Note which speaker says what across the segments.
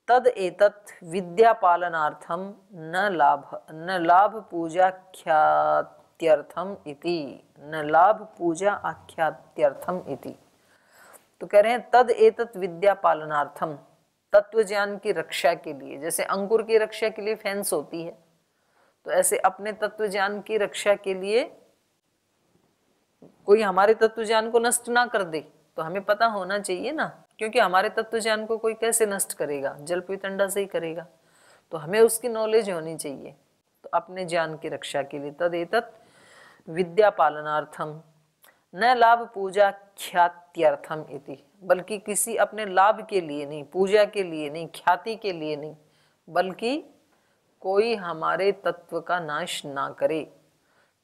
Speaker 1: तद एतत् विद्यापालनार्थम न लाभ पूजा ख्यात्यर्थम इति, न लाभ पूजा आख्यात्यर्थम इति। तो कह रहे हैं तद एतत् विद्यापालनार्थम, तत्व ज्ञान की रक्षा के लिए, जैसे अंकुर की रक्षा के लिए फेंस होती है, तो ऐसे अपने तत्व ज्ञान की रक्षा के लिए कोई हमारे तत्व ज्ञान को नष्ट ना कर दे, तो हमें पता होना चाहिए ना, क्योंकि हमारे तत्व ज्ञान को कोई कैसे नष्ट करेगा, जल्प वितंडा से ही करेगा, तो हमें उसकी नॉलेज होनी चाहिए। तो अपने ज्ञान की रक्षा के लिए तदेतत् विद्या पालनार्थम न लाभ पूजा ख्यात्यर्थम इति, बल्कि किसी अपने लाभ के लिए नहीं, पूजा के लिए नहीं, ख्याति के लिए नहीं, बल्कि कोई हमारे तत्व का नाश ना करे।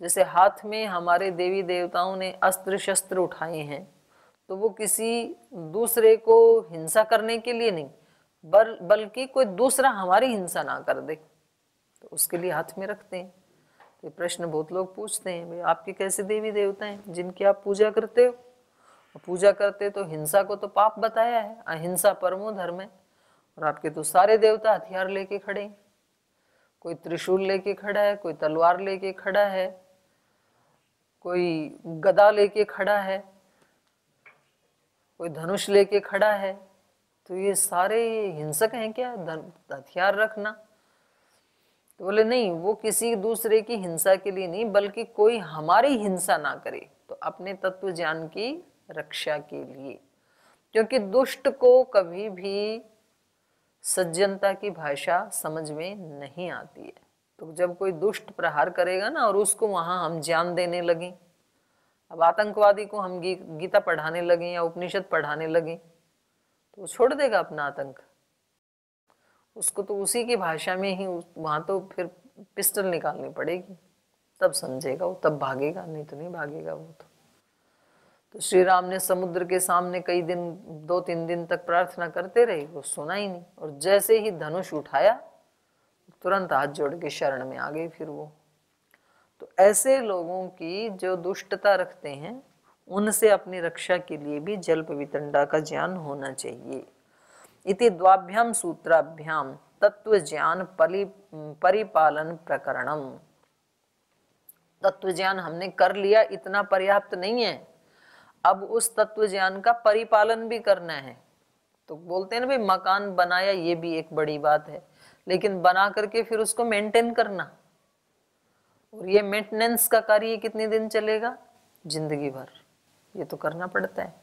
Speaker 1: जैसे हाथ में हमारे देवी देवताओं ने अस्त्र शस्त्र उठाए हैं, तो वो किसी दूसरे को हिंसा करने के लिए नहीं, बल्कि कोई दूसरा हमारी हिंसा ना कर दे, तो उसके लिए हाथ में रखते हैं। तो ये प्रश्न बहुत लोग पूछते हैं, भाई आपके कैसे देवी देवता हैं जिनकी आप पूजा करते हो? पूजा करते तो हिंसा को तो पाप बताया है, अहिंसा परमो धर्म है, और आपके तो सारे देवता हथियार लेके खड़े हैं, कोई त्रिशूल लेके खड़ा है, कोई तलवार लेके खड़ा है, कोई गदा लेके खड़ा है, कोई धनुष लेके खड़ा है, तो ये सारे हिंसक हैं क्या, हथियार रखना? तो बोले नहीं, वो किसी दूसरे की हिंसा के लिए नहीं, बल्कि कोई हमारी हिंसा ना करे, तो अपने तत्व ज्ञान की रक्षा के लिए। क्योंकि दुष्ट को कभी भी सज्जनता की भाषा समझ में नहीं आती है, तो जब कोई दुष्ट प्रहार करेगा ना और उसको वहां हम ज्ञान देने लगे, अब आतंकवादी को हम गीता पढ़ाने लगे या उपनिषद पढ़ाने लगे, तो वो छोड़ देगा अपना आतंक, उसको तो उसी की भाषा में ही वहां तो फिर पिस्टल निकालनी पड़ेगी, तब समझेगा वो, तब भागेगा, नहीं तो नहीं भागेगा वो। तो श्री राम ने समुद्र के सामने कई दिन, 2-3 दिन तक प्रार्थना करते रहे, वो सुना ही नहीं, और जैसे ही धनुष उठाया तुरंत हाथ जोड़ के शरण में आ गए फिर वो। तो ऐसे लोगों की जो दुष्टता रखते हैं, उनसे अपनी रक्षा के लिए भी जल्प वितंडा का ज्ञान होना चाहिए। इति द्वाभ्याम सूत्राभ्याम तत्व ज्ञान परिपालन प्रकरणम। तत्व ज्ञान हमने कर लिया, इतना पर्याप्त नहीं है, अब उस तत्व ज्ञान का परिपालन भी करना है। तो बोलते हैं ना भाई, मकान बनाया ये भी एक बड़ी बात है, लेकिन बना करके फिर उसको मेंटेन करना, और ये मेंटेनेंस का कार्य कितने दिन चलेगा? जिंदगी भर ये तो करना पड़ता है,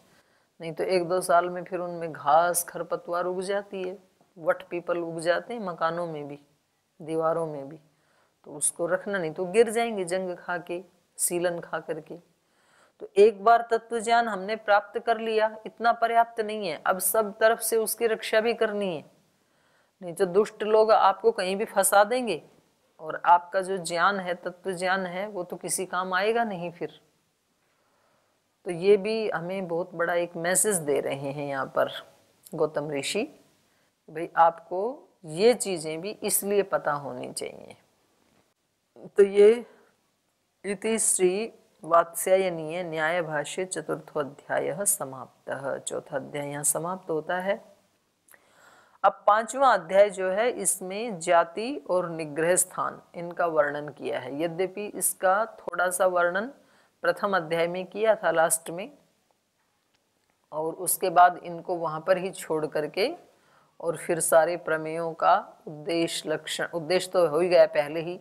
Speaker 1: नहीं तो 1-2 साल में फिर उनमें घास खरपतवार उग जाती है, वट पीपल उग जाते हैं मकानों में भी, दीवारों में भी, तो उसको रखना, नहीं तो गिर जाएंगे जंग खा के, सीलन खा करके। तो एक बार तत्व ज्ञान हमने प्राप्त कर लिया, इतना पर्याप्त नहीं है, अब सब तरफ से उसकी रक्षा भी करनी है, नहीं तो दुष्ट लोग आपको कहीं भी फंसा देंगे, और आपका जो ज्ञान है, तत्व ज्ञान है, वो तो किसी काम आएगा नहीं फिर। तो ये भी हमें बहुत बड़ा एक मैसेज दे रहे हैं यहाँ पर गौतम ऋषि, भाई आपको ये चीजें भी इसलिए पता होनी चाहिए। तो ये इति श्री वात्स्यायनीय न्याय भाष्य चतुर्थोध्याय समाप्त, चौथा अध्याय यहाँ समाप्त होता है। अब 5वां अध्याय जो है, इसमें जाति और निग्रह स्थान इनका वर्णन किया है। यद्यपि इसका थोड़ा सा वर्णन प्रथम अध्याय में किया था लास्ट में, और उसके बाद इनको वहां पर ही छोड़ करके और फिर सारे प्रमेयों का उद्देश्य लक्षण, उद्देश्य तो हो ही गया पहले ही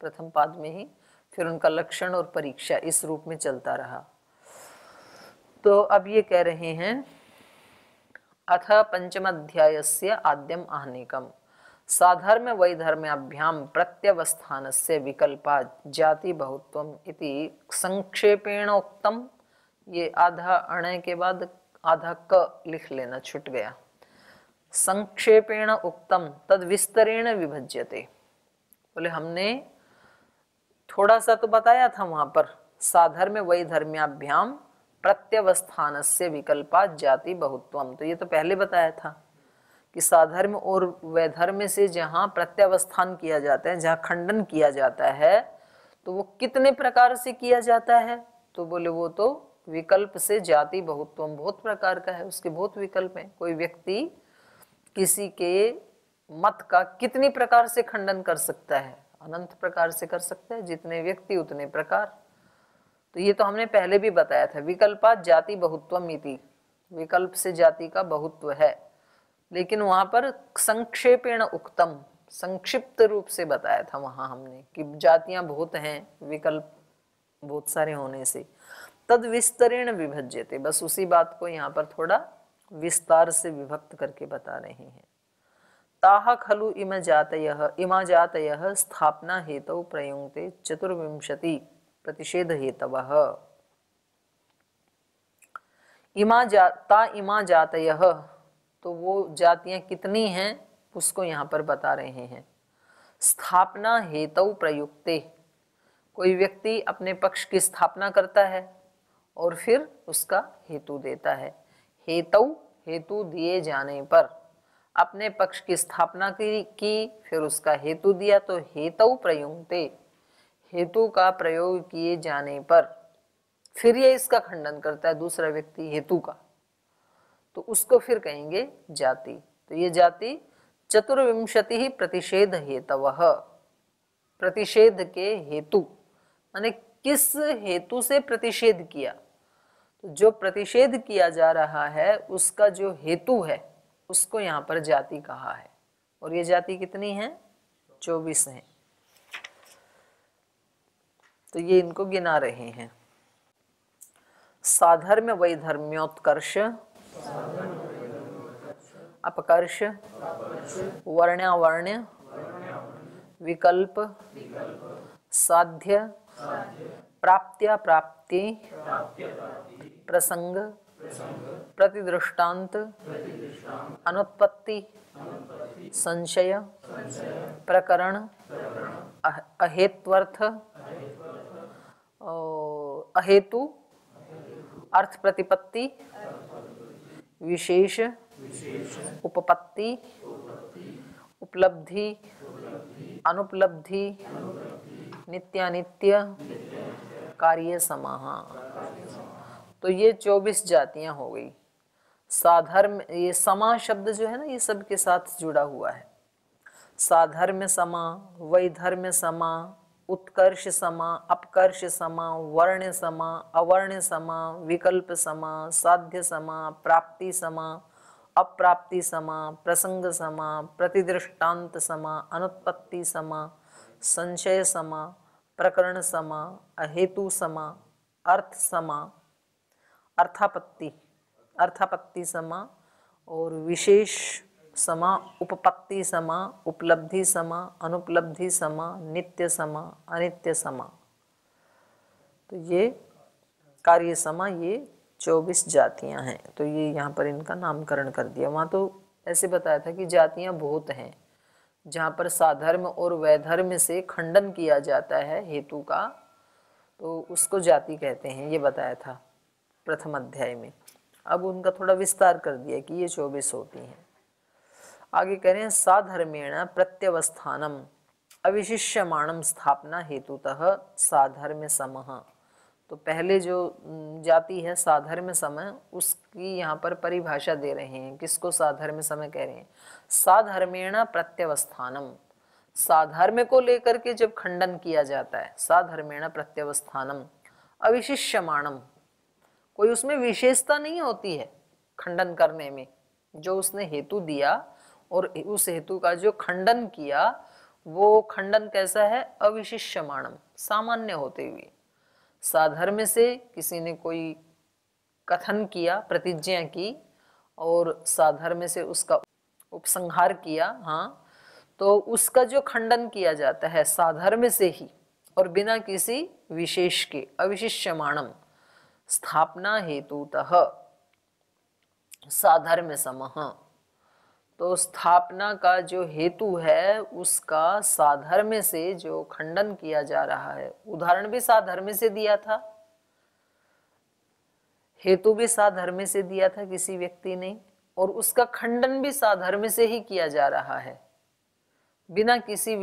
Speaker 1: प्रथम पाद में ही, फिर उनका लक्षण और परीक्षा इस रूप में चलता रहा। तो अब ये कह रहे हैं अथ पंचमाध्यायस्य आद्यम आहनेकम साधर्म वैधर्म्याभ्याम प्रत्यवस्थानस्य विकल्पात् जाति बहुत्वम इति संक्षेपेण उक्तम। ये आधा अण के बाद आधा क लिख लेना, छूट गया। संक्षेपेण उक्तम तद विस्तरेण विभज्यते, बोले हमने थोड़ा सा तो बताया था वहां पर, साधर्म वैधर्म्याभ्याम प्रत्यवस्थानस्य विकल्पात् जाति बहुत्वम, तो ये तो पहले बताया था कि साधर्म और वैधर्म से जहाँ प्रत्यावस्थान किया जाता है, जहाँ खंडन किया जाता है, तो वो कितने प्रकार से किया जाता है? तो बोले वो तो विकल्प से जाति बहुत्वम, बहुत प्रकार का है, उसके बहुत विकल्प हैं। कोई व्यक्ति किसी के मत का कितनी प्रकार से खंडन कर सकता है? अनंत प्रकार से कर सकता है, जितने व्यक्ति उतने प्रकार। तो ये तो हमने पहले भी बताया था, विकल्पात जाति बहुत्वम इति, विकल्प से जाति का बहुत्व है। लेकिन वहां पर संक्षेपेण उक्तम, संक्षिप्त रूप से बताया था वहां हमने कि जातियां बहुत हैं विकल्प बहुत सारे होने से। तद विस्तरेण विभज्यते, बस उसी बात को यहाँ पर थोड़ा विस्तार से विभक्त करके बता रहे हैं। ताह खलु इम जातयः स्थापना हेतौ प्रयुङ्क्ते चतुर्विंशति प्रतिषेध हेतवः। इमा जातयः, तो वो जातियां कितनी हैं उसको यहाँ पर बता रहे हैं। स्थापना हेतौ प्रयुक्ते, कोई व्यक्ति अपने पक्ष की स्थापना करता है और फिर उसका हेतु देता है। हेतु, हेतु दिए जाने पर, अपने पक्ष की स्थापना की फिर उसका हेतु दिया, तो हेतु प्रयुक्ते, हेतु का प्रयोग किए जाने पर फिर ये इसका खंडन करता है दूसरा व्यक्ति हेतु का, तो उसको फिर कहेंगे जाति। तो ये जाति चतुर्विंशति ही प्रतिषेध हेतवः, प्रतिषेध के हेतु माने किस हेतु से प्रतिषेध किया, तो जो प्रतिषेध किया जा रहा है उसका जो हेतु है उसको यहाँ पर जाति कहा है। और ये जाति कितनी है? 24 हैं। तो ये इनको गिना रहे हैं। साधर्म्य वैधर्म्योत्कर्ष, अपकर्ष, वर्ण्यावर्ण्य, विकल्प, साध्य, प्राप्त्या प्राप्ति, प्रसंग, प्रतिदृष्टांत, अनुत्पत्ति, संशय, प्रकरण, अहेत्वर्थ, अहेतु, अर्थ प्रतिपत्ति, विशेष, उपपत्ति, उपलब्धि, अनुपलब्धि, नित्यानित्य, कार्य समाह। तो ये 24 जातियां हो गई। साधर्म, ये समा शब्द जो है ना ये सब के साथ जुड़ा हुआ है। साधर्म्य समा, वैधर्म्य समा, उत्कर्ष समा, अपकर्ष समा, वर्ण समा, अवर्ण समा, विकल्प समा, साध्य समा, प्राप्ति समा, अप्राप्ति समा, प्रसंग समा, प्रतिदृष्टांत समा, अनुत्पत्ति समा, संशय समा, प्रकरण समा, अहेतु समा, अर्थ समा, अर्थापत्ति, अर्थापत्ति समा, और विशेष समा, उपपत्ति समा, उपलब्धि समा, अनुपलब्धि समा, नित्य समा, अनित्य समा। तो ये कार्य समा, ये 24 जातियां हैं। तो ये यहाँ पर इनका नामकरण कर दिया। वहाँ तो ऐसे बताया था कि जातियां बहुत हैं, जहाँ पर साधर्म और वैधर्म से खंडन किया जाता है हेतु का, तो उसको जाति कहते हैं, ये बताया था प्रथम अध्याय में। अब उनका थोड़ा विस्तार कर दिया कि ये 24 होती हैं। आगे कह रहे हैं साधर्मेण प्रत्यवस्थानम अविशिष्यमाणम स्थापना हेतुतः साधर्म्य समः। तो पहले जो जाति है साधर्म्य समय, उसकी यहाँ पर परिभाषा दे रहे हैं। किसको साधर्म्य समय कह रहे हैं? साधर्मेण प्रत्यवस्थानम, साधर्म्य को लेकर के जब खंडन किया जाता है, साधर्मेण प्रत्यवस्थानम अविशिष्यमाणम, कोई उसमें विशेषता नहीं होती है खंडन करने में। जो उसने हेतु दिया और उस हेतु का जो खंडन किया, वो खंडन कैसा है? अविशिष्यमाणम, सामान्य होते हुए। साधर्म्य से किसी ने कोई कथन किया, प्रतिज्ञा की, और साधर्म्य से उसका उपसंहार किया, हाँ, तो उसका जो खंडन किया जाता है साधर्म्य से ही और बिना किसी विशेष के, अविशिष्यमाणम स्थापना हेतुतः साधर्म्य समः। तो स्थापना का जो हेतु है उसका साधर्म्य से जो खंडन किया जा रहा है, उदाहरण भी साधर्म्य से दिया था, हेतु भी साधर्म्य से दिया था किसी व्यक्ति ने, और उसका खंडन भी साधर्म्य से ही किया जा रहा है, बिना किसी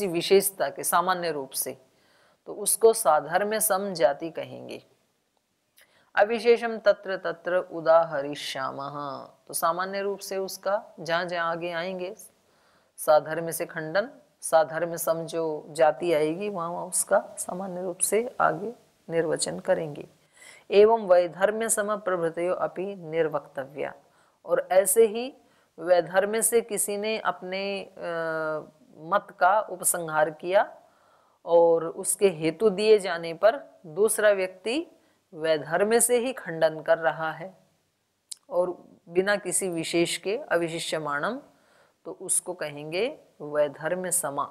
Speaker 1: विशेषता के, सामान्य रूप से। तो उसको साधर्म्य सम जाति कहेंगे। अविशेषम तत्र तत्र उदाहरिष्यामः। तो सामान्य रूप से उसका जहाँ जहाँ आगे आएंगे साधर्म से खंडन, साधर्म सम जो जाति आएगी वहाँ वहाँ उसका सामान्य रूप से आगे निर्वचन करेंगे। एवं वैधर्म्य सम प्रभृतयो अपि निर्वक्तव्या। और ऐसे ही वैधर्म्य से किसी ने अपने मत का उपसंहार किया और उसके हेतु दिए जाने पर दूसरा व्यक्ति वैधर्म्य से ही खंडन कर रहा है और बिना किसी विशेष के अविशिष्यमाणम, तो उसको कहेंगे वैधर्म्य समा।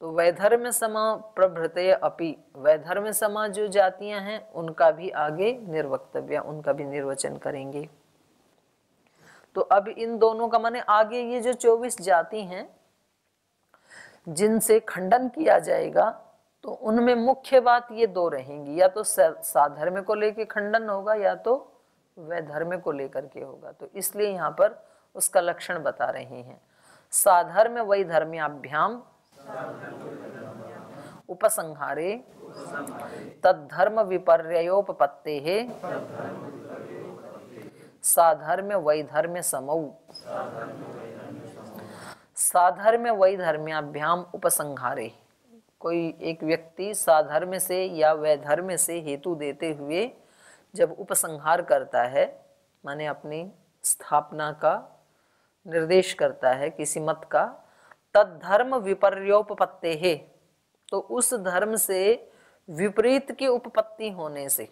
Speaker 1: तो वैधर्म्य समा प्रभृतय अपि, वैधर्म्य समा जो जातियां हैं उनका भी आगे निर्वक्तव्य, उनका भी निर्वचन करेंगे। तो अब इन दोनों का माने आगे ये जो 24 जाति हैं जिनसे खंडन किया जाएगा, तो उनमें मुख्य बात ये दो रहेंगी, या तो साधर्म्य को लेकर खंडन होगा या तो वैधर्म्य को लेकर के होगा। तो इसलिए यहाँ पर उसका लक्षण बता रहे हैं। साधर्म्य वैधर्म्याभ्याम उपसंहारे तद्धर्म विपर्ययोपपत्तेः साधर्म्य वैधर्म्य समौ। साधर्म्य वैधर्म्याभ्याम उपसंहारे, कोई एक व्यक्ति साधर्म्य से या वैधर्म्य से हेतु देते हुए जब उपसंहार करता है, माने अपनी स्थापना का निर्देश करता है किसी मत का, तद्धर्म विपर्योपपत्तेः, तो उस धर्म से विपरीत की उपपत्ति होने से,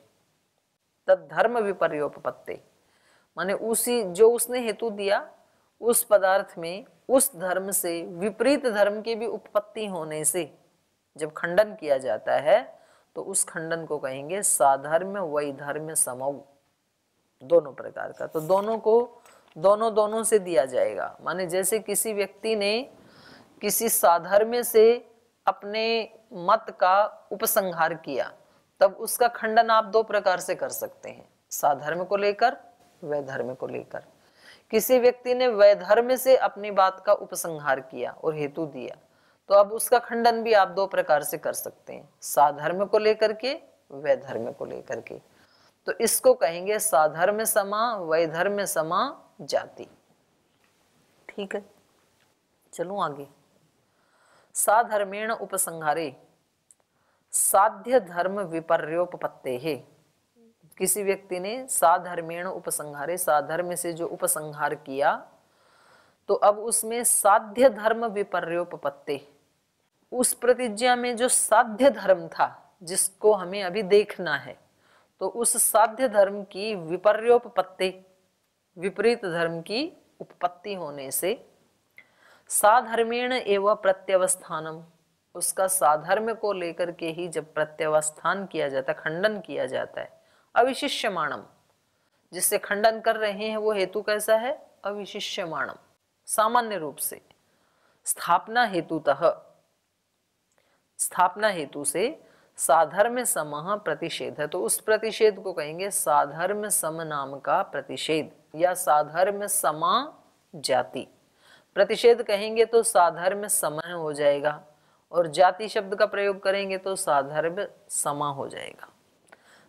Speaker 1: तद्धर्म विपर्योपपत्ते माने उसी जो उसने हेतु दिया उस पदार्थ में उस धर्म से विपरीत धर्म की भी उपपत्ति होने से जब खंडन किया जाता है, तो उस खंडन को कहेंगे साधर्म्य वैधर्म्य समौ, दोनों प्रकार का। तो दोनों को दोनों से दिया जाएगा। माने जैसे किसी व्यक्ति ने किसी साधर्म्य से अपने मत का उपसंहार किया, तब उसका खंडन आप दो प्रकार से कर सकते हैं, साधर्म्य को लेकर, वैधर्म्य को लेकर। किसी व्यक्ति ने वैधर्म्य से अपनी बात का उपसंहार किया और हेतु दिया, तो अब उसका खंडन भी आप दो प्रकार से कर सकते हैं, साधर्म्य को लेकर के, वैधर्म्य को लेकर के। तो इसको कहेंगे साधर्म्य समा वैधर्म्य समा जाति। ठीक है, चलो आगे। साधर्मेण उपसंहारे साध्य धर्म विपर्योपपत्तेः, किसी व्यक्ति ने साधर्मेण उपसंहारे, साधर्म्य से जो उपसंहार किया, तो अब उसमें साध्य धर्म विपर्योपपत्ते, उस प्रतिज्ञा में जो साध्य धर्म था जिसको हमें अभी देखना है, तो उस साध्य धर्म की विपर्योपपत्ति, विपरीत धर्म की उपपत्ति होने से साधर्मेण एवं प्रत्यवस्थानम, उसका साधर्म्य को लेकर के ही जब प्रत्यवस्थान किया जाता है, खंडन किया जाता है, अविशिष्यमाणम, जिससे खंडन कर रहे हैं वो हेतु कैसा है, अविशिष्यमाणम, सामान्य रूप से स्थापना हेतुतः, स्थापना हेतु से साधर्म्य समः प्रतिषेध है, तो उस प्रतिषेध को कहेंगे साधर्म्य सम नाम का प्रतिषेध या साधर्म्य समा जाति। प्रतिषेध कहेंगे तो साधर्म्य समय हो जाएगा और जाति शब्द का प्रयोग करेंगे तो साधर्म्य समा हो जाएगा।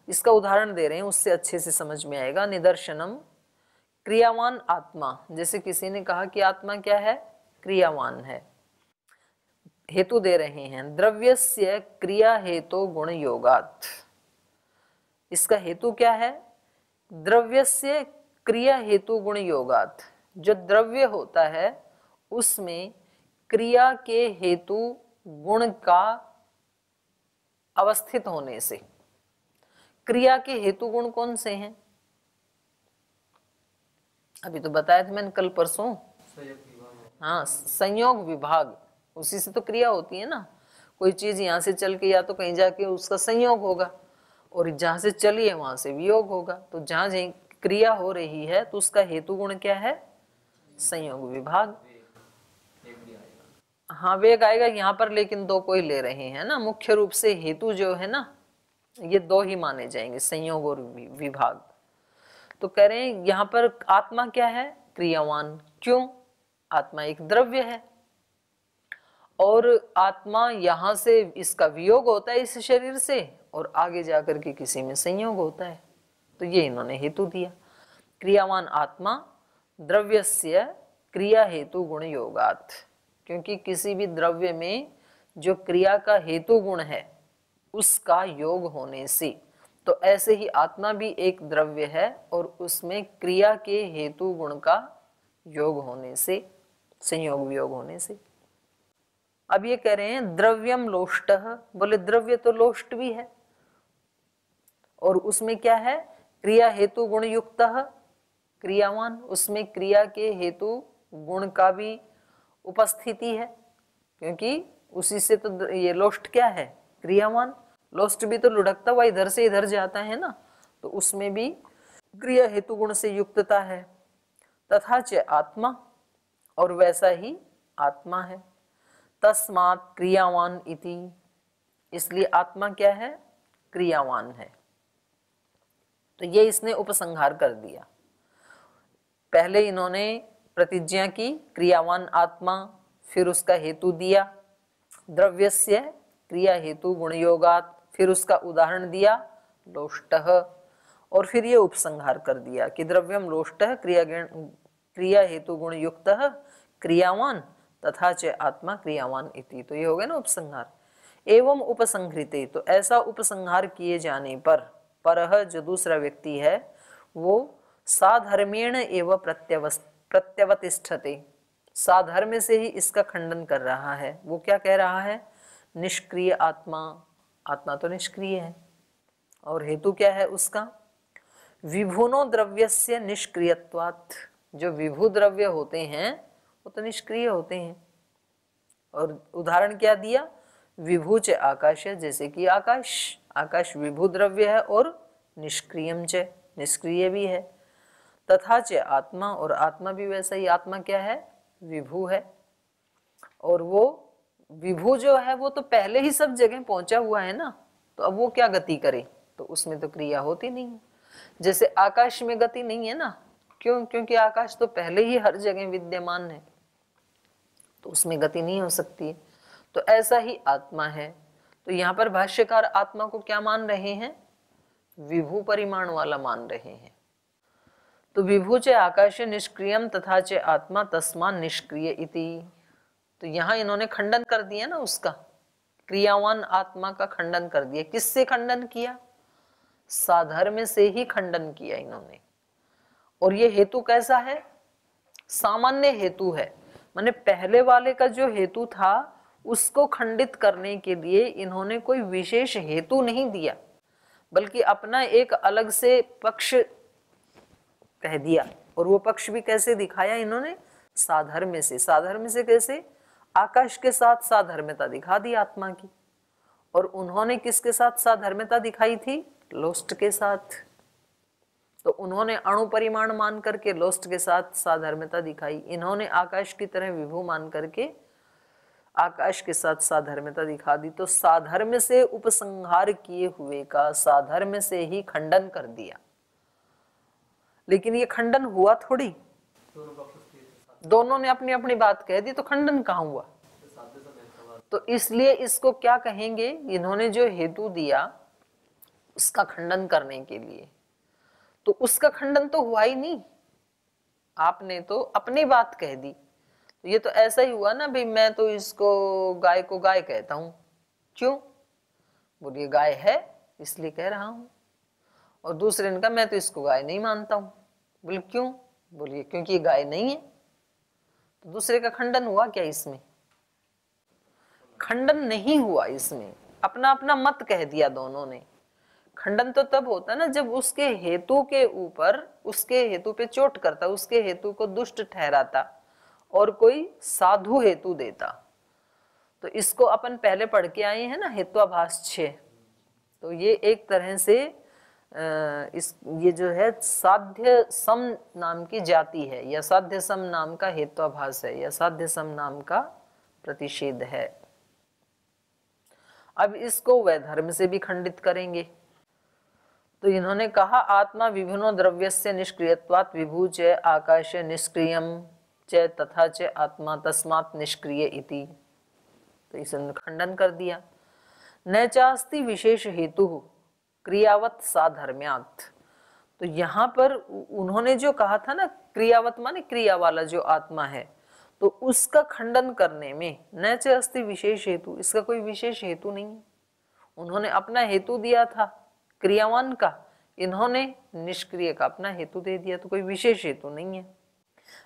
Speaker 1: इसका उदाहरण दे रहे हैं, उससे अच्छे से समझ में आएगा। निदर्शनम क्रियावान आत्मा, जैसे किसी ने कहा कि आत्मा क्या है, क्रियावान है। हेतु दे रहे हैं द्रव्यस्य क्रिया हेतु गुण योगात, इसका हेतु क्या है, द्रव्यस्य क्रिया हेतु गुण योगात, जो द्रव्य होता है उसमें क्रिया के हेतु गुण का अवस्थित होने से। क्रिया के हेतु गुण कौन से हैं, अभी तो बताया था मैंने कल परसों, हाँ, संयोग विभाग, उसी से तो क्रिया होती है ना। कोई चीज यहाँ से चल के या तो कहीं जाके उसका संयोग होगा, और जहां से चली है वहां से वियोग होगा। तो जहां जहीं क्रिया हो रही है तो उसका हेतु गुण क्या है, संयोग विभाग। हाँ, वेग आएगा यहाँ पर, लेकिन दो को ही ले रहे हैं ना, मुख्य रूप से हेतु जो है ना ये दो ही माने जाएंगे, संयोग और विभाग। तो कह रहे हैं यहाँ पर आत्मा क्या है, क्रियावान। क्यों, आत्मा एक द्रव्य है और आत्मा यहाँ से इसका वियोग होता है इस शरीर से, और आगे जाकर के किसी में संयोग होता है। तो ये इन्होंने हेतु दिया। क्रियावान आत्मा द्रव्यस्य क्रिया हेतु गुण योगात, क्योंकि किसी भी द्रव्य में जो क्रिया का हेतु गुण है उसका योग होने से, तो ऐसे ही आत्मा भी एक द्रव्य है और उसमें क्रिया के हेतु गुण का योग होने से, संयोग वियोग होने से। अब ये कह रहे हैं द्रव्यम लोष्टः, बोले द्रव्य तो लोष्ट भी है और उसमें क्या है, क्रिया हेतु गुण युक्त, क्रियावान, उसमें क्रिया के हेतु गुण का भी उपस्थिति है, क्योंकि उसी से तो ये लोष्ट क्या है, क्रियावान। लोष्ट भी तो लुढ़कता हुआ इधर से इधर जाता है ना, तो उसमें भी क्रिया हेतु गुण से युक्तता है। तथा च आत्मा, और वैसा ही आत्मा है। तस्मात् क्रियावान इति, इसलिए आत्मा क्या है, क्रियावान है। तो ये इसने उपसंहार कर दिया। पहले इन्होंने प्रतिज्ञा की क्रियावान आत्मा, फिर उसका हेतु दिया द्रव्यस्य क्रिया हेतु गुणयोगात, फिर उसका उदाहरण दिया लोष्टः, और फिर ये उपसंहार कर दिया कि द्रव्यम लोष्टः क्रिया हेतु गुण युक्त क्रियावान तथा च आत्मा क्रियावान इति। तो ये हो गया ना उपसंहार। एवं उपसंहृते, तो ऐसा उपसंहार किए जाने पर, परह जो दूसरा व्यक्ति है वो साधर्मेण एवं प्रत्यवतिष्ठते, साधर्म से ही इसका खंडन कर रहा है। वो क्या कह रहा है, निष्क्रिय आत्मा, आत्मा तो निष्क्रिय है, और हेतु क्या है उसका, विभुनो द्रव्यस्य निष्क्रियत्वात्, जो विभु द्रव्य होते हैं वो तो निष्क्रिय होते हैं। और उदाहरण क्या दिया, विभु च आकाश, जैसे कि आकाश, आकाश विभु द्रव्य है और निष्क्रियम च, निष्क्रिय भी है। तथा च आत्मा, और आत्मा भी वैसा ही, आत्मा क्या है, विभु है, और वो विभु जो है वो तो पहले ही सब जगह पहुंचा हुआ है ना, तो अब वो क्या गति करे, तो उसमें तो क्रिया होती नहीं है। जैसे आकाश में गति नहीं है ना, क्यों, क्योंकि आकाश तो पहले ही हर जगह विद्यमान है, तो उसमें गति नहीं हो सकती। तो ऐसा ही आत्मा है। तो यहाँ पर भाष्यकार आत्मा को क्या मान रहे हैं, विभु परिमाण वाला मान रहे हैं। तो विभु च आकाश निष्क्रियम तथा च आत्मा तस्मान निष्क्रिय इति। तो यहाँ इन्होंने खंडन कर दिया ना उसका, क्रियावान आत्मा का खंडन कर दिया। किससे खंडन किया, साधर्म से ही खंडन किया इन्होंने। और ये हेतु कैसा है, सामान्य हेतु है, माने पहले वाले का जो हेतु था उसको खंडित करने के लिए इन्होंने कोई विशेष हेतु नहीं दिया, बल्कि अपना एक अलग से पक्ष कह दिया। और वो पक्ष भी कैसे दिखाया इन्होंने, साधर्म से। साधर्म से कैसे, आकाश के साथ साधर्मता दिखा दी आत्मा की। और उन्होंने किसके साथ साधर्मता दिखाई थी, लोष्ट के साथ। तो उन्होंने अणु परिमाण मान करके लोष्ट के साथ साधर्मता दिखाई, इन्होंने आकाश की तरह विभु मान करके आकाश के साथ साधर्मता दिखा दी। तो साधर्म से उपसंहार किए हुए का साधर्म से ही खंडन कर दिया। लेकिन ये खंडन हुआ थोड़ी, दोनों ने अपनी अपनी बात कह दी, तो खंडन कहाँ हुआ। तो इसलिए इसको क्या कहेंगे, इन्होंने जो हेतु दिया उसका खंडन करने के लिए, तो उसका खंडन तो हुआ ही नहीं, आपने तो अपनी बात कह दी। तो ये तो ऐसा ही हुआ ना भाई, मैं तो इसको गाय को गाय कहता हूं, क्यों, बोलिए गाय है इसलिए कह रहा हूं। और दूसरे ने कहा मैं तो इसको गाय नहीं मानता हूं, बोले क्यों, बोलिए क्योंकि ये गाय नहीं है। तो दूसरे का खंडन हुआ क्या, इसमें खंडन नहीं हुआ, इसमें अपना अपना मत कह दिया दोनों ने। खंडन तो तब होता ना जब उसके हेतु के ऊपर, उसके हेतु पे चोट करता, उसके हेतु को दुष्ट ठहराता और कोई साधु हेतु देता। तो इसको अपन पहले पढ़ के आए हैं ना, हेत्वाभास 6। तो ये एक तरह से ये जो है साध्य सम नाम की जाति है, या साध्य सम नाम का हेत्वाभास है, या साध्य सम नाम का प्रतिषेध है। अब इसको वैधर्म से भी खंडित करेंगे। तो इन्होंने कहा आत्मा विभिन्नो द्रव्यस्य निष्क्रियत्वात् विभु च आकाश निष्क्रियम च तथा च आत्मा तस्मात् निष्क्रिय इति। तो इसने खंडन कर दिया। न चास्ति विशेष हेतु क्रियावत साधर्म्यात्। तो यहाँ पर उन्होंने जो कहा था ना, क्रियावत माने क्रिया वाला जो आत्मा है, तो उसका खंडन करने में न च अस्ति विशेष हेतु, इसका कोई विशेष हेतु नहीं है। उन्होंने अपना हेतु दिया था क्रियावान का, इन्होंने निष्क्रिय का अपना हेतु दे दिया, तो कोई विशेष हेतु नहीं है।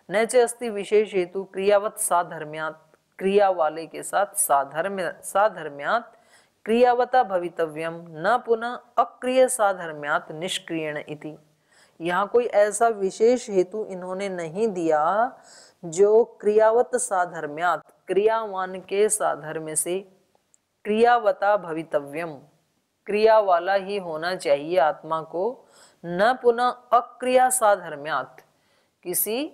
Speaker 1: न च अस्ति विशेष हेतु क्रियावत साधर्म्यात्, क्रिया वाले के साथ साधर्म्यात् क्रियावता भवितव्यम न पुनः अक्रिय साधर्म्यात् निष्क्रियण इति। यहाँ कोई ऐसा विशेष हेतु इन्होंने नहीं दिया जो क्रियावत साधर्म्यात्, क्रियावान के साधर्म्य से, क्रियावता भवितव्यम, क्रिया वाला ही होना चाहिए आत्मा को, न पुनः अक्रिया साधर्म्यात्, किसी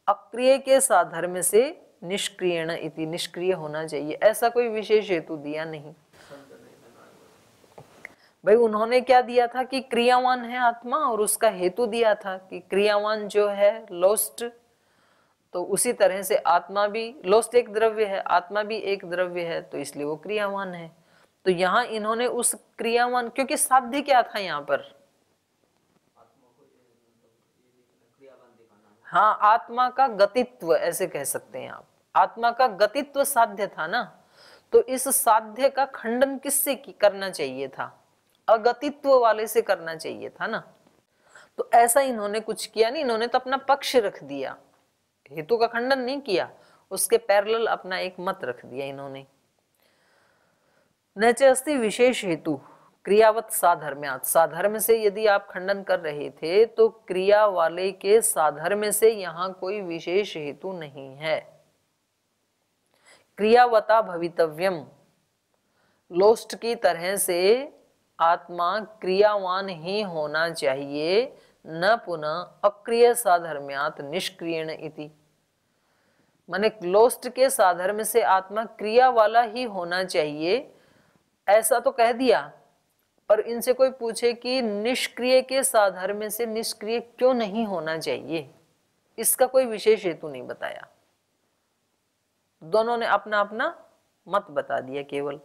Speaker 1: अक्रिय के साधर्म्य से निष्क्रियण इति, निष्क्रिय होना चाहिए, ऐसा कोई विशेष हेतु दिया नहीं। भाई उन्होंने क्या दिया था कि क्रियावान है आत्मा, और उसका हेतु दिया था कि क्रियावान जो है लोस्ट, तो उसी तरह से आत्मा भी, लोस्ट एक द्रव्य है, आत्मा भी एक द्रव्य है, तो इसलिए वो क्रियावान है। तो यहाँ इन्होंने उस क्रियावान, क्योंकि साध्य क्या था यहाँ पर, हाँ आत्मा का गतित्व ऐसे कह सकते हैं आप, आत्मा का गतित्व साध्य था ना, तो इस साध्य का खंडन किससे करना चाहिए था, अगतित्व वाले से करना चाहिए था ना। तो ऐसा इन्होंने कुछ किया नहीं, इन्होंने तो अपना पक्ष रख दिया, हेतु का खंडन नहीं किया, उसके पैरेलल अपना एक मत रख दिया इन्होंने। न च अस्ति विशेष हेतु क्रियावत साधर्म्यात्, साधर्म से यदि आप खंडन कर रहे थे तो क्रिया वाले के साधर्म से यहाँ कोई विशेष हेतु नहीं है। क्रियावता भवितव्यम, लोस्ट की तरह से आत्मा क्रियावान ही होना चाहिए, न पुनः अक्रिय साधर्म्यात् निष्क्रियण इति, माने लोस्ट के साधर्म से आत्मा क्रिया वाला ही होना चाहिए, ऐसा तो कह दिया। पर इनसे कोई पूछे कि निष्क्रिय के साधर्म से निष्क्रिय क्यों नहीं होना चाहिए, इसका कोई विशेष हेतु नहीं बताया, दोनों ने अपना अपना मत बता दिया केवल।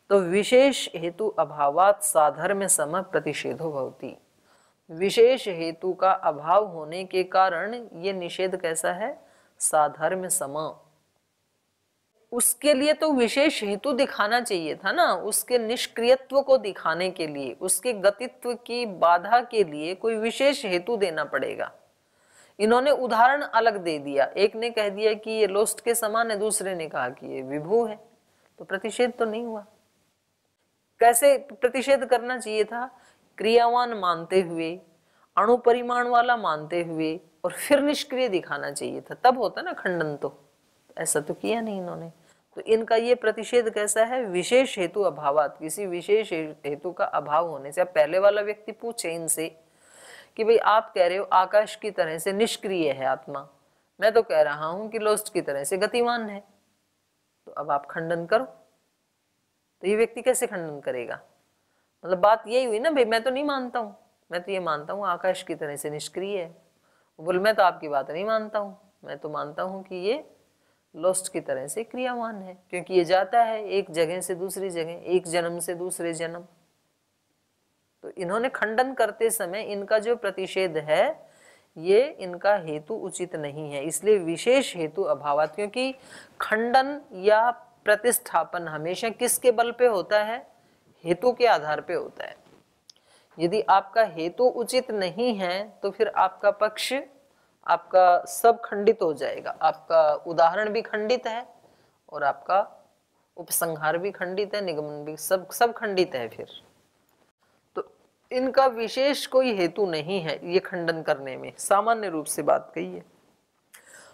Speaker 1: तो विशेष हेतु अभावात् साधर्म्य सम प्रतिषेधो भवति, विशेष हेतु का अभाव होने के कारण ये निषेध कैसा है, साधर्म्य सम। उसके लिए तो विशेष हेतु दिखाना चाहिए था ना, उसके निष्क्रियत्व को दिखाने के लिए, उसके गतित्व की बाधा के लिए कोई विशेष हेतु देना पड़ेगा। इन्होंने उदाहरण अलग दे दिया, एक ने कह दिया कि ये लोस्ट के समान है, दूसरे ने कहा कि ये विभू है, तो प्रतिषेध तो नहीं हुआ। कैसे प्रतिषेध करना चाहिए था, क्रियावान मानते हुए, अणु परिमाण वाला मानते हुए, और फिर निष्क्रिय दिखाना चाहिए था, तब होता ना खंडन। तो ऐसा तो किया नहीं इन्होंने, तो इनका ये प्रतिषेध कैसा है, विशेष हेतु अभावात, किसी विशेष हेतु का अभाव होने से। अब पहले वाला व्यक्ति पूछे इनसे कि भाई आप कह रहे हो आकाश की तरह से निष्क्रिय है आत्मा, मैं तो कह रहा हूं कि लोस्ट की तरह से गतिमान है, तो अब आप खंडन करो। तो ये व्यक्ति कैसे खंडन करेगा, मतलब बात यही हुई ना भाई, मैं तो नहीं मानता हूं, मैं तो ये मानता हूं आकाश की तरह से निष्क्रिय है। बोल मैं तो आपकी बात नहीं मानता हूं, मैं तो मानता हूं कि ये लोस्ट की तरह से क्रियावान है, क्योंकि ये जाता है एक जगह से दूसरी जगह, एक जन्म से दूसरे जन्म। तो इन्होंने खंडन करते समय इनका जो प्रतिषेध है, ये इनका हेतु उचित नहीं है, इसलिए विशेष हेतु अभावात। क्योंकि खंडन या प्रतिष्ठापन हमेशा किसके बल पे होता है, हेतु के आधार पे होता है। यदि आपका हेतु उचित नहीं है तो फिर आपका पक्ष, आपका सब खंडित हो जाएगा, आपका उदाहरण भी खंडित है और आपका उपसंहार भी खंडित है, निगमन भी, सब खंडित है फिर। तो इनका विशेष कोई हेतु नहीं है ये खंडन करने में, सामान्य रूप से बात कही है।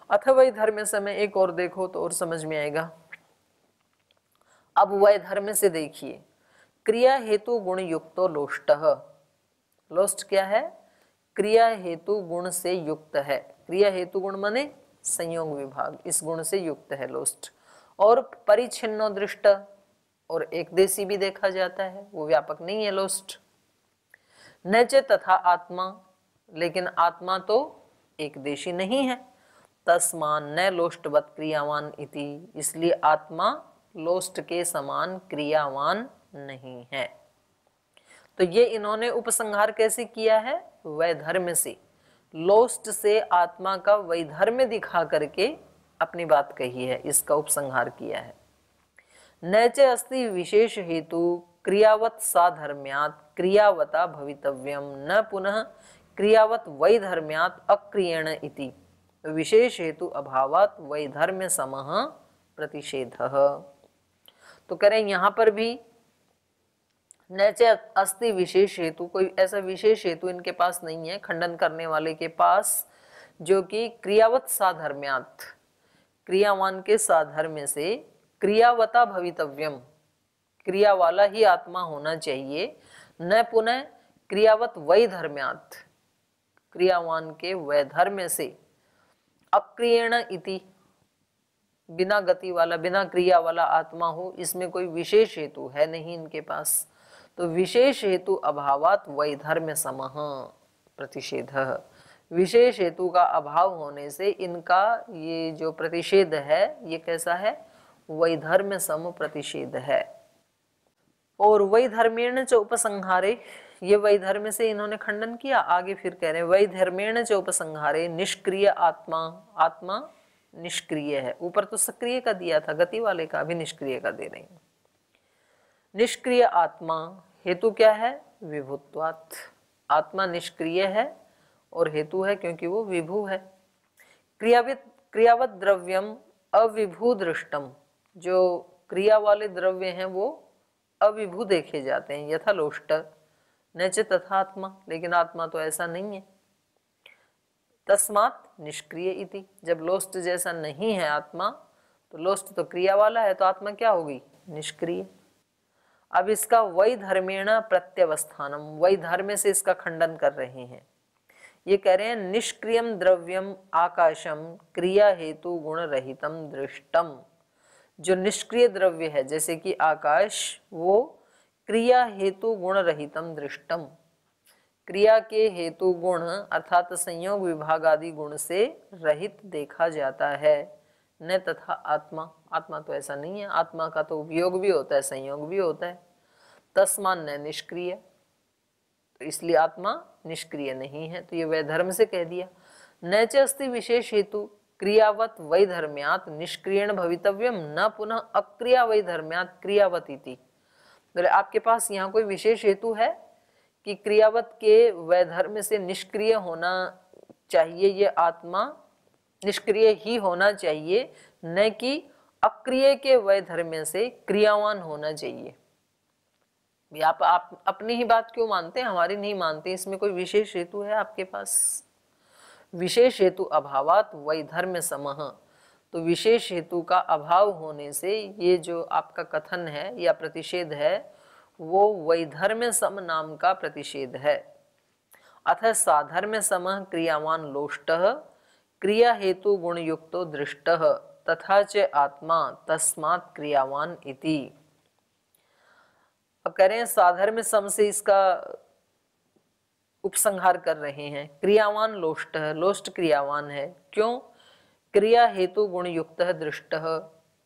Speaker 1: अथवा धर्म समय एक और देखो तो और समझ में आएगा। अब वह धर्म से देखिए, क्रिया हेतु गुण युक्तो लोष्टः, लोष्ट क्या है, क्रिया हेतु गुण से युक्त है। क्रिया हेतु गुण माने संयोग विभाग, इस गुण से युक्त है लोष्ट। और परिच्छिन्नो दृष्ट, और एक देशी भी देखा जाता है, वो व्यापक नहीं है लोष्ट। न च तथा आत्मा, लेकिन आत्मा तो एक देशी नहीं है। तस्मान न लोष्टवत क्रियावान इति, इसलिए आत्मा लोष्ट के समान क्रियावान नहीं है। तो ये इन्होंने उपसंहार कैसे किया है? वैधर्म से, लोस्ट से आत्मा का वैधर्म दिखा करके अपनी बात कही है, इसका उपसंहार किया है। नैचे अस्ति विशेष हेतु क्रियावत साधर्म्यात् क्रियावता भवितव्यम न पुनः क्रियावत वैधर्म्यात् अक्रियेण इति विशेष हेतु अभावात् वैधर्म्य समः प्रतिषेधः। तो कह रहे हैं यहाँ पर भी नैचे अस्ति विशेष हेतु, कोई ऐसा विशेष हेतु इनके पास नहीं है खंडन करने वाले के पास, जो कि क्रियावत साधर्म्यात्, क्रियावान के साधर्म्य से क्रियावता भवितव्यम, क्रिया वाला ही आत्मा होना चाहिए, न पुनः क्रियावत वैधर्म्यात्, क्रियावान के वैधर्म्य से, अक्रियेण इति, बिना गति वाला बिना क्रिया वाला आत्मा हो, इसमें कोई विशेष हेतु है नहीं इनके पास। तो विशेष हेतु अभावात वैधर्म्य समः प्रतिषेधः, विशेष हेतु का अभाव होने से इनका ये जो प्रतिषेध है ये कैसा है? वैधर्म्य सम प्रतिषेध है। और वैधर्मेण च उपसंहारे, ये वैधर्म्य से इन्होंने खंडन किया। आगे फिर कह रहे हैं वैधर्मेण च उपसंहारे निष्क्रिय आत्मा, आत्मा निष्क्रिय है। ऊपर तो सक्रिय का दिया था, गति वाले का भी निष्क्रिय का दे रहे हैं। निष्क्रिय आत्मा, हेतु क्या है? विभुत्वात्, आत्मा निष्क्रिय है और हेतु है क्योंकि वो विभु है। क्रियावत द्रव्यम अविभू दृष्टम, जो क्रिया वाले द्रव्य हैं वो अविभू देखे जाते हैं। यथा लोष्ट नच तथा आत्मा, लेकिन आत्मा तो ऐसा नहीं है। तस्मात् निष्क्रिय इति, जब लोष्ट जैसा नहीं है आत्मा, तो लोष्ट तो क्रिया वाला है, तो आत्मा क्या होगी? निष्क्रिय। अब इसका वैधर्मेण प्रत्यवस्थानम, वैधर्म्य से इसका खंडन कर रहे हैं। ये कह रहे हैं निष्क्रियम द्रव्यम आकाशम क्रिया हेतु गुण रहितम दृष्टम, जो निष्क्रिय द्रव्य है जैसे कि आकाश, वो क्रिया हेतु गुण रहितम दृष्टम, क्रिया के हेतु गुण अर्थात संयोग विभाग आदि गुण से रहित देखा जाता है। न तथा आत्मा, आत्मा तो ऐसा नहीं है, आत्मा का तो उपयोग भी होता है, संयोग भी होता है। तस्मान न निष्क्रिय, तो इसलिए आत्मा निष्क्रिय नहीं है। तो ये वैधर्म से कह दिया। न च अस्ति विशेष हेतु क्रियावत वैधर्म्यात् निष्क्रियण भवितव्यम न पुनः अक्रिया वैधर्म्यात् क्रियावत इति। तो आपके पास यहाँ कोई विशेष हेतु है कि क्रियावत के वैधर्म्य से निष्क्रिय होना चाहिए, ये आत्मा निष्क्रिय ही होना चाहिए, न कि अक्रिय के वैधर्म्य से क्रियावान होना चाहिए। आप अपनी ही बात क्यों मानते हैं, हमारी नहीं मानते? इसमें कोई विशेष हेतु है आपके पास? विशेष हेतु अभावात वैधर्म्य समः, तो विशेष हेतु का अभाव होने से ये जो आपका कथन है या प्रतिषेध है वो वैधर्म्य सम नाम का प्रतिषेध है। अतः साधर्म्य समः क्रियावान लोष्टः क्रिया हेतु गुण युक्तो दृष्टः तथा च आत्मा तस्मात् क्रियावान इति। अब कह रहे हैं साधर्म्य सम से इसका उपसंहार कर रहे हैं। क्रियावान लोष्ट है, लोष्ट क्रियावान है। क्यों? क्रिया हेतु गुण युक्त दृष्ट,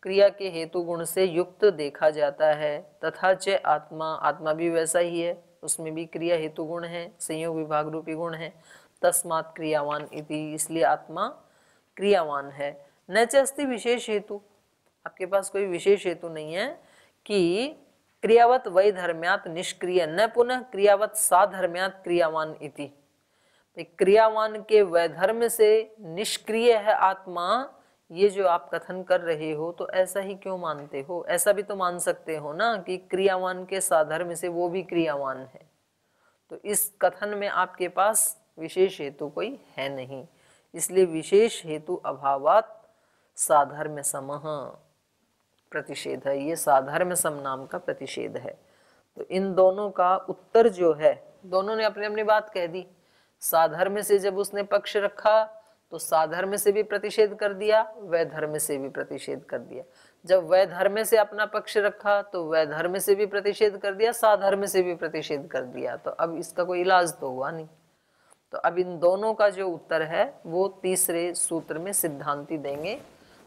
Speaker 1: क्रिया के हेतु गुण से युक्त देखा जाता है। तथा च आत्मा, आत्मा भी वैसा ही है, उसमें भी क्रिया हेतु गुण है, संयोग विभाग रूपी गुण है। तस्मात् क्रियावान इति, इसलिए आत्मा क्रियावान है। न च अस्ति विशेष हेतु, आपके पास कोई विशेष हेतु नहीं है कि क्रियावत वैधर्म्यात् निष्क्रिय न पुनः क्रियावत साधर्म्यात् क्रियावान इति। क्रियावान के वैधर्म्य से निष्क्रिय है आत्मा, ये जो आप कथन कर रहे हो तो ऐसा ही क्यों मानते हो? ऐसा भी तो मान सकते हो ना कि क्रियावान के साधर्म्य से वो भी क्रियावान है। तो इस कथन में आपके पास विशेष हेतु कोई है नहीं, इसलिए विशेष हेतु अभावात साधर्म्य समः प्रतिषेध है। ये साधर्म्य सम नाम का प्रतिषेध है। तो इन दोनों का उत्तर जो है, दोनों ने अपनी अपनी बात कह दी। साधर्म्य से जब उसने पक्ष रखा तो साधर्म्य से भी प्रतिषेध कर दिया, वैधर्म्य से भी प्रतिषेध कर दिया। जब वैधर्म्य से अपना पक्ष रखा तो वैधर्म्य से भी प्रतिषेध कर दिया, साधर्म्य से भी प्रतिषेध कर दिया। तो अब इसका कोई इलाज तो हुआ नहीं। तो अब इन दोनों का जो उत्तर है वो तीसरे सूत्र में सिद्धांती देंगे।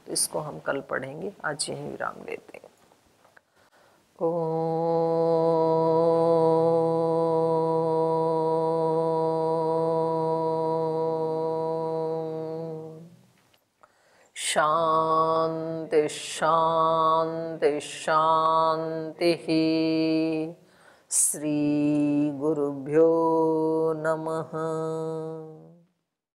Speaker 1: तो इसको हम कल पढ़ेंगे। आज यहीं विराम लेते हैं। शांति शांति शांति। श्री गुरुभ्यो नमः।